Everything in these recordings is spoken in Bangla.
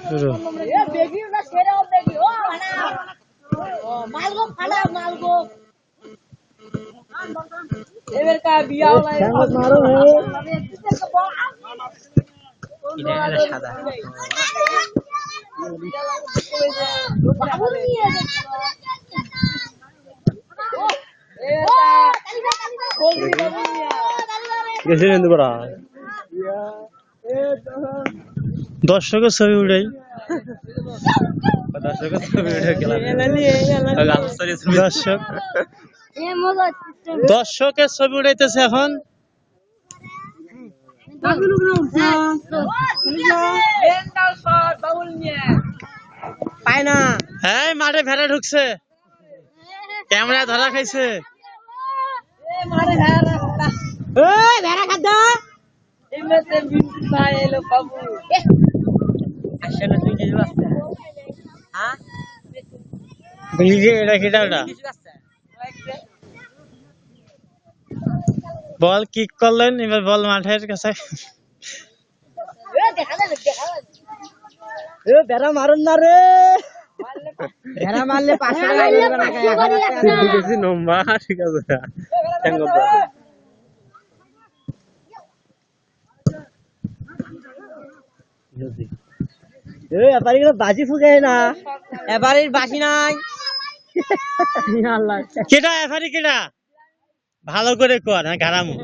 শুরু এ বেগি না ছেড়ে ও বেগি ও ভাড়া ও মালগো ফাড়া মালগো এবার কা বিয়া হলাই মারো হে এটা সাদা বাবু নিয়ে গেছিলেন তোরা দর্শকের ছবি উঠাই দর্শকের ছবি উঠে গেলাম দর্শক দর্শকের ছবি উঠাইতেছে এখন পায় না হ্যাঁ মাঠে ভেড়া ঢুকছে ক্যামেরা ধরা খাইছে মারে ভেড়া ওই ভেড়া খাদ্য এমনিতে বিন্টু ভাই এলো বাবু আসলে তুই কিছু আসছে হ্যাঁ এটা কিটা বল কিক করলেন এবার বল মাঠের কাছে বেড়া মারুন না রে বেড়া মারলে 500 টাকা লাগবে না বেশি লম্বা ঠিক আছে এবারে বাজি ফুকায় না এবারে বাজি নাই আল্লাহ কেডা এফারি কেডা ভালো করে কর হ্যাঁ গারামু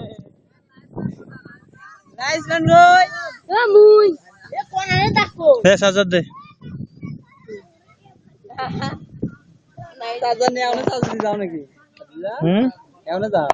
গাইস গান রই ও মুই এ কোনারে দেখো 5000 দে নাই দাদা নে আউনে সাজরি যাও নাকি হুম এওনে যাও